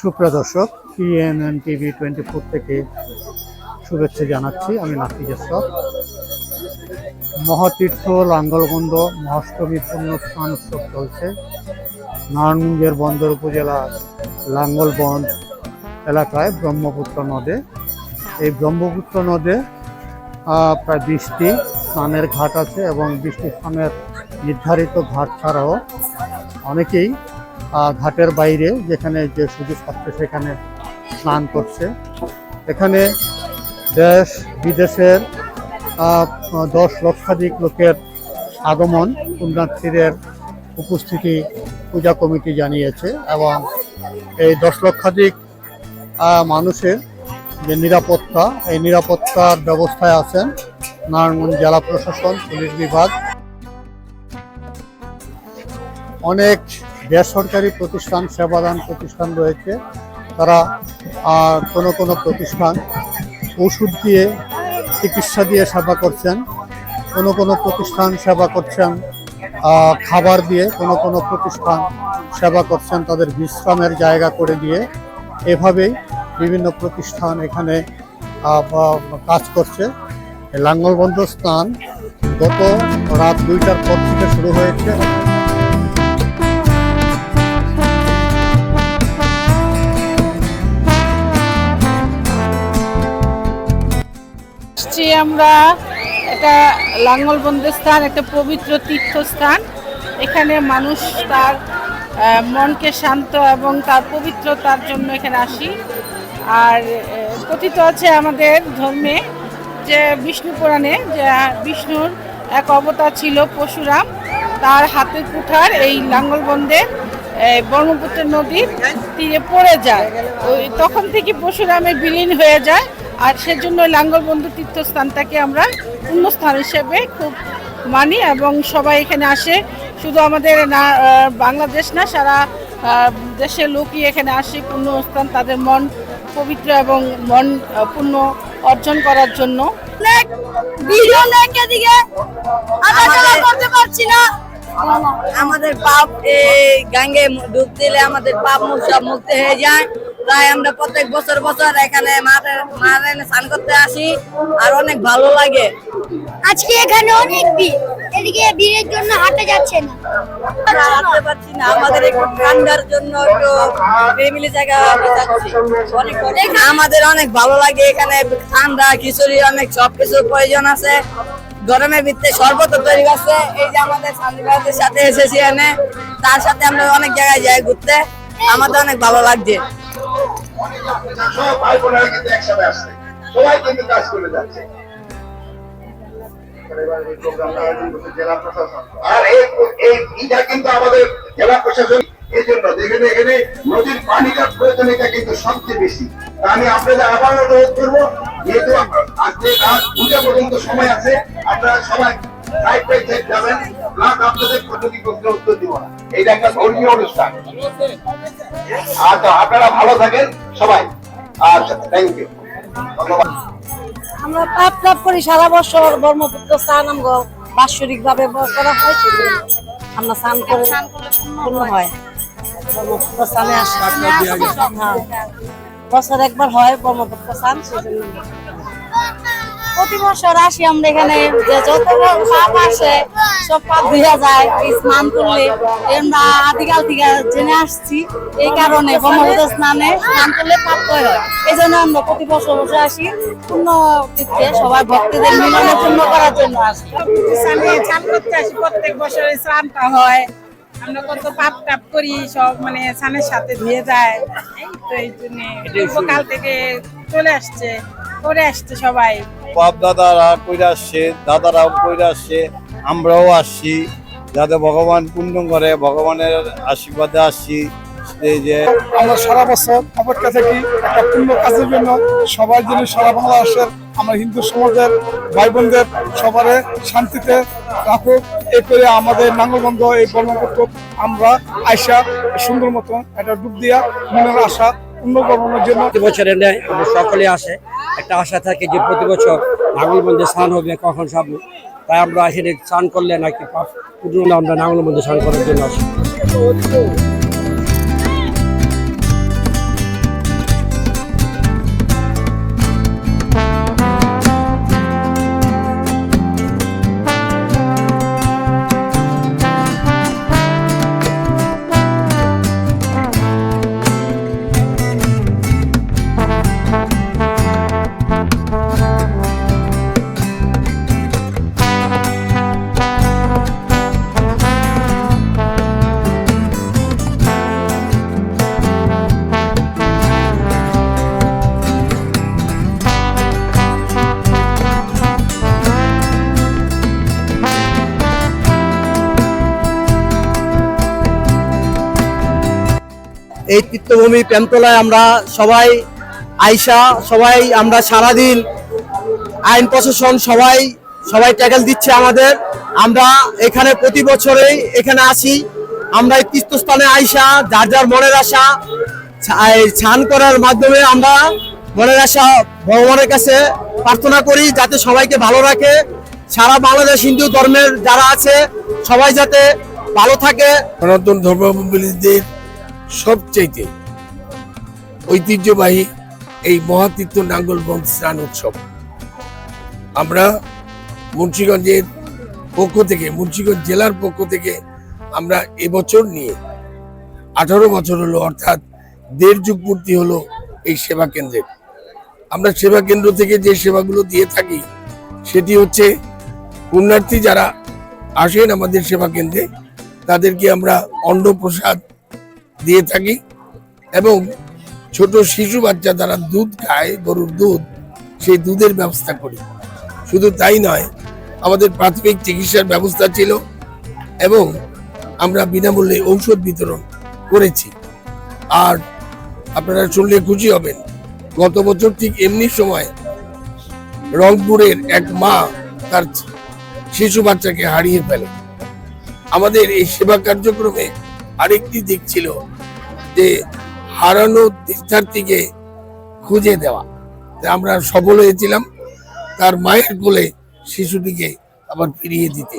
সুপ্রিয় দর্শক, TNN TV 24 থেকে শুভেচ্ছা জানাচ্ছি। আমি নাফিজ আশরাফ। মহাতীর্থ লাঙ্গলবন্দ মহাষ্টমী পুণ্যস্নান উৎসব চলছে নারায়ণগঞ্জের বন্দর উপজেলা লাঙ্গলবন্দ এলাকায় ব্রহ্মপুত্র নদে। এই ব্রহ্মপুত্র নদে প্রায় 20টি স্নানের ঘাট আছে এবং 20টি স্নানের নির্ধারিত ঘাট ছাড়াও অনেকেই ঘাটের বাইরে যেখানে যে সুযোগ পাচ্ছে সেখানে স্নান করছে। এখানে দেশ বিদেশের 10 লক্ষাধিক লোকের আগমন পুণ্যার্থীদের উপস্থিতি পূজা কমিটি জানিয়েছে এবং এই 10 লক্ষাধিক মানুষের যে নিরাপত্তা, এই নিরাপত্তার ব্যবস্থায় আছেন নারায়ণগঞ্জ জেলা প্রশাসন, পুলিশ বিভাগ। অনেক বেসরকারি প্রতিষ্ঠান, সেবাদান প্রতিষ্ঠান রয়েছে। তারা কোনো প্রতিষ্ঠান ওষুধ দিয়ে, চিকিৎসা দিয়ে সেবা করছেন, কোনো প্রতিষ্ঠান সেবা করছেন খাবার দিয়ে, কোনো প্রতিষ্ঠান সেবা করছেন তাদের বিশ্রামের জায়গা করে দিয়ে। এভাবেই বিভিন্ন প্রতিষ্ঠান এখানে কাজ করছে। লাঙ্গলবন্দ স্নান গত রাত 2টার পর থেকে শুরু হয়েছে। আমরা এটা লাঙ্গলবন্দের স্থান, একটা পবিত্র তীর্থস্থান। এখানে মানুষ তার মনকে শান্ত এবং তার পবিত্রতার জন্য এখানে আসি। আর কথিত আছে আমাদের ধর্মে যে বিষ্ণু পুরাণে যে বিষ্ণুর এক অবতার ছিল পরশুরাম, তার হাতের কুঠার এই লাঙ্গলবন্দে ব্রহ্মপুত্র নদীর তীরে পড়ে যায়। তখন থেকে পরশুরামের বিলীন হয়ে যায়। আর সেজন্য লাঙ্গলবন্দ তীর্থস্থানটাকে আমরা পুণ্যস্থান হিসেবে খুব মানি এবং সবাই এখানে আসে। শুধু আমাদের না বাংলাদেশ না, সারা দেশের লোকই এখানে আসে পুণ্যস্থান, তাদের মন পবিত্র এবং মন পুণ্য অর্জন করার জন্য। আমাদের পাপ গাঙ্গে ডুব দিলে আমাদের পাপ সব মুক্ত হয়ে যায়। তাই আমরা প্রত্যেক বছর এখানে মাঠে স্নান করতে আসি আর অনেক ভালো লাগে। আজকে এখানে অনেক ভিড়, এদিকে ভিড়ের জন্য হাঁটা যাচ্ছে না, হাঁটতে পারছি না। আমাদের একটু ঠান্ডার জন্য একটু ফ্যামিলি জায়গা যাচ্ছি। আমাদের অনেক ভালো লাগে এখানে ঠান্ডা, খিচুড়ি, অনেক সবকিছু প্রয়োজন আছে। গরমের ভিতরে শরবত তৈরি আছে। এই যে আমাদের সাথীদের সাথে এসেছি এনে, তার সাথে আমরা অনেক জায়গায় যাই ঘুরতে, আমাদের অনেক ভালো লাগছে। সব ভাই বোনেরা কিন্তু একসাথে আসছে, সবাই কিন্তু কাজ করে যাচ্ছে। জেলা প্রশাসন আর এইটা কিন্তু আমাদের জেলা প্রশাসন এই জন্য এখানে নদীর পানিটার প্রয়োজনীয়তা কিন্তু সবচেয়ে বেশি। আমি আপনাদের আবার অনুরোধ করবো, যেহেতু আজকে রাত 2টা পর্যন্ত সময় আছে, আপনারা সবাই সাইড বাই সাইড যাবেন। আপনাদের প্রতিটি প্রশ্নের উত্তর দিব না, এইটা একটা ধর্মীয় অনুষ্ঠান। আচ্ছা, আপনারা ভালো থাকেন সবাই। আচ্ছা, থ্যাংক ইউ, ধন্যবাদ। আমরা পাপ টাপ করি সারা বছর। ব্রহ্মপুত্র স্নান আমরা বাৎসরিক ভাবে করা হয়, আমরা স্নান করে পূর্ণ হয়। ব্রহ্মপুত্র স্নানে আসে, বছর একবার হয় ব্রহ্মপুত্র স্নান। সেজন্য প্রতি বছর আসি আমরা এখানে। যে যত পাপ আসে সব পাপ ধুয়ে যায় স্নান করলে। আমরা আদিকাল থেকে জেনে আসছি, এই কারণে ব্রহ্মপুত্র স্নানে স্নান করলে পাপ হয়। এই জন্য আমরা প্রতি বছর আসি, পূর্ণ তীর্থে সবাই ভক্তদের মিলনের জন্য করার জন্য আসি। স্নান করতে আসি, প্রত্যেক বছর স্নানটা হয়। আমরা কত পাপ টাপ করি, সব মানে স্নানের সাথে ধুয়ে যায়। এই তো এই জন্য দীর্ঘকাল থেকে চলে আসছে, করে আসছে সবাই। বাপ দাদারা কইরা আসছে, দাদারাও কইরা আসছে, আমরাও আসছি, যাতে ভগবান পুণ্য করে, ভগবানের আশীর্বাদে আসছি। এই যে আমরা সারা বছর অপেক্ষা থাকি একটা পূর্ণ কাজের জন্য। সবার জন্য সারা বাংলাদেশের আমরা হিন্দু সমাজের ভাই বোনদের সবার শান্তিতে রাখুক, এই করে আমাদের নাঙ্গলবন্দ এই ব্রহ্মপুত্র আমরা আয়সা সুন্দর মতন একটা ডুব দিয়া মনের আশা পূর্ণ করানোর জন্য প্রতি বছর এনে সকলে আসে। একটা আশা থাকে যে প্রতি বছর নাঙ্গলবন্দে স্নান হবে, কখন সব। তাই আমরা এখানে স্নান করলে নাকি পাপ পূর্ণ, আমরা নাঙ্গলবন্দে স্নান করার জন্য আসি। এই তীর্থভূমি প্রেমতলায় আমরা সবাই আইসা সবাই আমরা সারাদিন আইন প্রশাসন সবাই ট্যাকেল দিচ্ছে আমাদের। আমরা এখানে প্রতি বছরেই এখানে আসি। আমরা এই তীর্থস্থানে আইসা যার যার মনের আশা স্নান করার মাধ্যমে আমরা মনের আশা ভগবানের কাছে প্রার্থনা করি যাতে সবাইকে ভালো রাখে। সারা বাংলাদেশ হিন্দু ধর্মের যারা আছে সবাই যাতে ভালো থাকে। সনাতন ধর্মাবলম্বীদের সবচাইতে ঐতিহ্যবাহী এই মহাতীর্থ নাঙ্গলবন্ধ স্নান উৎসব আমরা মুন্সিগঞ্জের পক্ষ থেকে, মুন্সিগঞ্জ জেলার পক্ষ থেকে আমরা এবছর নিয়ে 18 বছর হলো, অর্থাৎ 1.5 যুগ পূর্তি হলো এই সেবা কেন্দ্রের। আমরা সেবা কেন্দ্র থেকে যে সেবাগুলো দিয়ে থাকি সেটি হচ্ছে পুণ্যার্থী যারা আসেন আমাদের সেবা কেন্দ্রে তাদেরকে আমরা অন্নপ্রসাদ দিয়ে থাকি এবং ছোট শিশু বাচ্চা যারা দুধ খায়, গরুর দুধ, সেই দুধের ব্যবস্থা করি। শুধু তাই নয়, আমাদের প্রাথমিক চিকিৎসার ব্যবস্থা ছিল এবং আমরা বিনামূল্যে ঔষধ বিতরণ করেছি। আর আপনারা শুনলে খুশি হবেন, গত বছর ঠিক এমনি সময় রংপুরের এক মা তার শিশু বাচ্চাকে হারিয়ে ফেলে। আমাদের এই সেবা কার্যক্রমে আরেকটি দিক ছিল যে হারানো তীর্থার্থীকে খুঁজে দেওয়া। আমরা সফল হয়েছিলাম তার মায়ের কোলে শিশুটিকে আবার ফিরিয়ে দিতে।